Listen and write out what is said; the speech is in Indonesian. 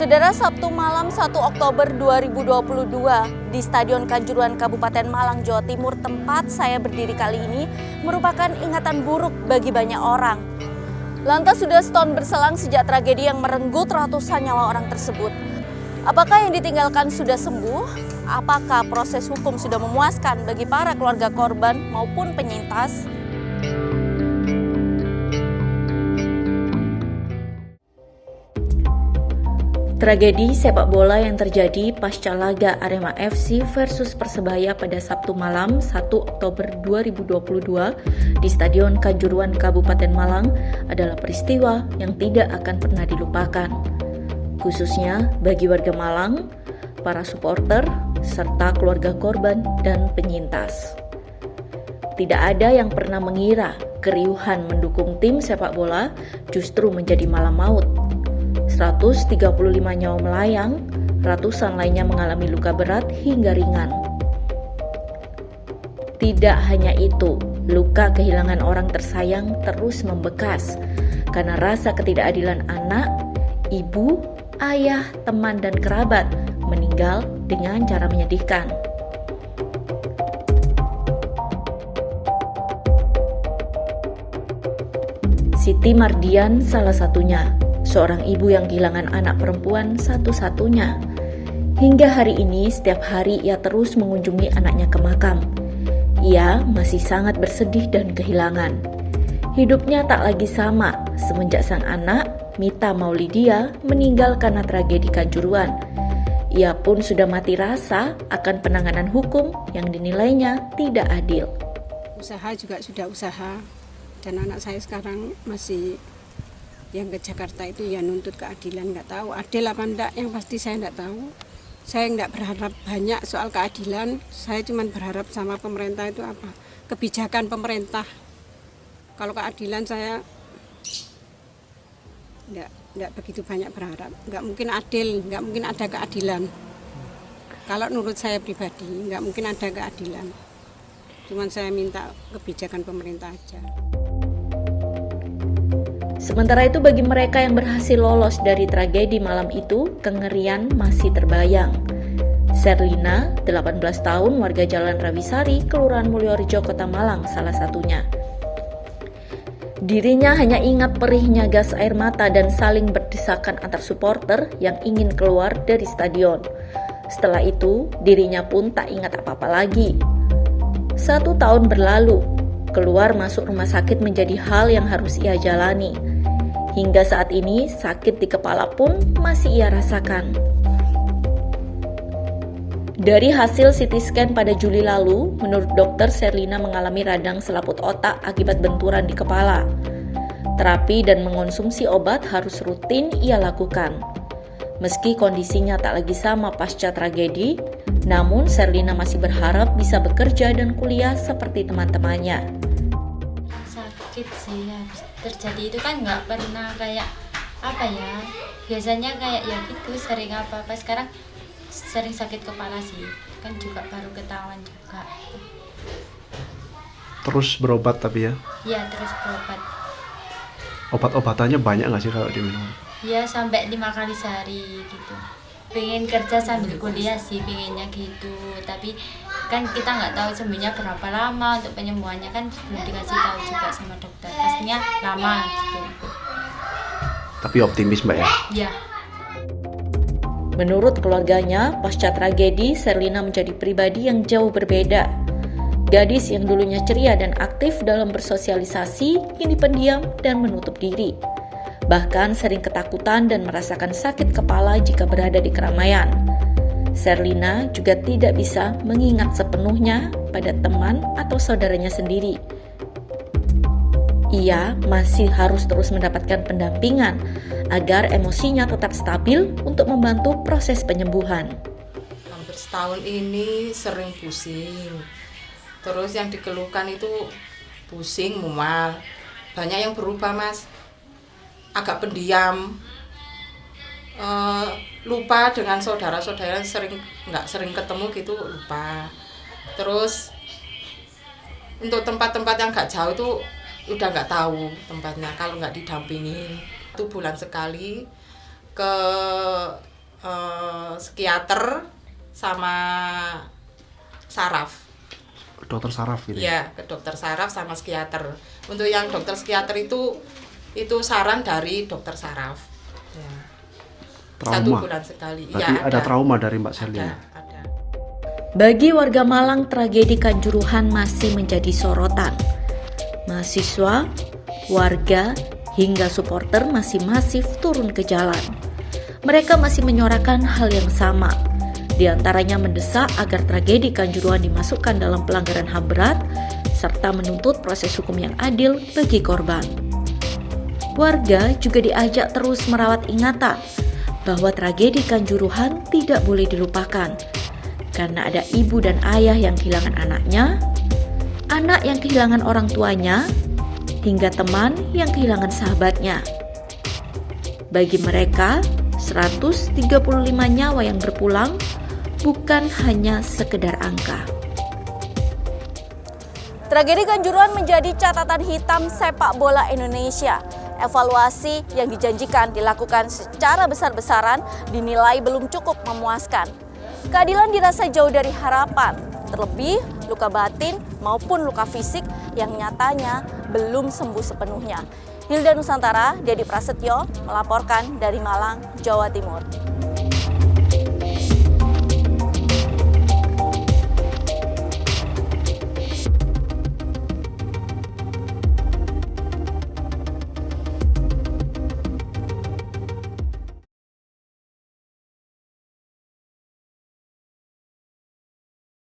Saudara, Sabtu malam 1 Oktober 2022 di Stadion Kanjuruhan Kabupaten Malang, Jawa Timur, tempat saya berdiri kali ini merupakan ingatan buruk bagi banyak orang. Lantas sudah setahun berselang sejak tragedi yang merenggut ratusan nyawa orang tersebut. Apakah yang ditinggalkan sudah sembuh? Apakah proses hukum sudah memuaskan bagi para keluarga korban maupun penyintas? Tragedi sepak bola yang terjadi pasca laga Arema FC versus Persebaya pada Sabtu malam 1 Oktober 2022 di Stadion Kanjuruhan Kabupaten Malang adalah peristiwa yang tidak akan pernah dilupakan, khususnya bagi warga Malang, para supporter, serta keluarga korban dan penyintas. Tidak ada yang pernah mengira keriuhan mendukung tim sepak bola justru menjadi malam maut. 135 nyawa melayang, ratusan lainnya mengalami luka berat hingga ringan. Tidak hanya itu, luka kehilangan orang tersayang terus membekas karena rasa ketidakadilan anak, ibu, ayah, teman, dan kerabat meninggal dengan cara menyedihkan. Siti Mardian salah satunya, seorang ibu yang kehilangan anak perempuan satu-satunya. Hingga hari ini, setiap hari ia terus mengunjungi anaknya ke makam. Ia masih sangat bersedih dan kehilangan. Hidupnya tak lagi sama semenjak sang anak, Mita Maulidia, meninggal karena tragedi Kanjuruhan. Ia pun sudah mati rasa akan penanganan hukum yang dinilainya tidak adil. Usaha juga sudah usaha, dan anak saya sekarang masih yang ke Jakarta itu ya nuntut keadilan, nggak tahu adil apa enggak, yang pasti saya nggak tahu. Saya nggak berharap banyak soal keadilan, saya cuma berharap sama pemerintah itu apa, kebijakan pemerintah. Kalau keadilan saya nggak begitu banyak berharap, nggak mungkin adil, nggak mungkin ada keadilan. Kalau menurut saya pribadi nggak mungkin ada keadilan, cuma saya minta kebijakan pemerintah aja. Sementara itu bagi mereka yang berhasil lolos dari tragedi malam itu, kengerian masih terbayang. Serlina, 18 tahun, warga Jalan Rawisari, Kelurahan Mulyorejo, Kota Malang, salah satunya. Dirinya hanya ingat perihnya gas air mata dan saling berdesakan antar supporter yang ingin keluar dari stadion. Setelah itu, dirinya pun tak ingat apa-apa lagi. 1 tahun berlalu, keluar masuk rumah sakit menjadi hal yang harus ia jalani. Hingga saat ini, sakit di kepala pun masih ia rasakan. Dari hasil CT scan pada Juli lalu, menurut dokter, Serlina mengalami radang selaput otak akibat benturan di kepala. Terapi dan mengonsumsi obat harus rutin ia lakukan. Meski kondisinya tak lagi sama pasca tragedi, namun Serlina masih berharap bisa bekerja dan kuliah seperti teman-temannya. Sakit sih, habis terjadi itu kan nggak pernah kayak apa ya, biasanya kayak ya gitu sering apa-apa, sekarang sering sakit kepala sih, kan juga baru ketahuan juga. Terus berobat tapi ya? Iya, terus berobat. Obat-obatannya banyak nggak sih kalau diminum? Ya sampai 5 kali sehari gitu. Pengen kerja sambil kuliah sih, pengennya gitu, tapi kan kita nggak tahu sembuhnya berapa lama, untuk penyembuhannya kan belum dikasih tahu juga sama dokter, pastinya lama gitu. Tapi optimis Mbak ya? Ya. Menurut keluarganya, pasca tragedi, Serlina menjadi pribadi yang jauh berbeda. Gadis yang dulunya ceria dan aktif dalam bersosialisasi, kini pendiam dan menutup diri. Bahkan sering ketakutan dan merasakan sakit kepala jika berada di keramaian. Serlina juga tidak bisa mengingat sepenuhnya pada teman atau saudaranya sendiri. Ia masih harus terus mendapatkan pendampingan agar emosinya tetap stabil untuk membantu proses penyembuhan. Hampir setahun ini sering pusing. Terus yang dikeluhkan itu pusing, mual. Banyak yang berubah, Mas. Agak pendiam. Lupa dengan saudara-saudara, nggak sering ketemu gitu, lupa. Terus untuk tempat-tempat yang nggak jauh itu udah nggak tahu tempatnya kalau nggak didampingi. Itu bulan sekali ke psikiater sama saraf. Dokter saraf gitu. Iya, ke dokter saraf sama psikiater. Untuk yang dokter psikiater itu saran dari dokter saraf. Ya. Trauma. 1 bulan sekali. Berarti Ya, ada trauma dari Mbak Selin. Ada. Bagi warga Malang, tragedi Kanjuruhan masih menjadi sorotan. Mahasiswa, warga, hingga supporter masih masif turun ke jalan. Mereka masih menyuarakan hal yang sama. Di antaranya mendesak agar tragedi Kanjuruhan dimasukkan dalam pelanggaran HAM berat, serta menuntut proses hukum yang adil bagi korban. Warga juga diajak terus merawat ingatan bahwa tragedi Kanjuruhan tidak boleh dilupakan, karena ada ibu dan ayah yang kehilangan anaknya, anak yang kehilangan orang tuanya, hingga teman yang kehilangan sahabatnya. Bagi mereka, 135 nyawa yang berpulang bukan hanya sekedar angka. Tragedi Kanjuruhan menjadi catatan hitam sepak bola Indonesia. Evaluasi yang dijanjikan dilakukan secara besar-besaran dinilai belum cukup memuaskan. Keadilan dirasa jauh dari harapan, terlebih luka batin maupun luka fisik yang nyatanya belum sembuh sepenuhnya. Hilda Nusantara, Dedi Prasetyo melaporkan dari Malang, Jawa Timur.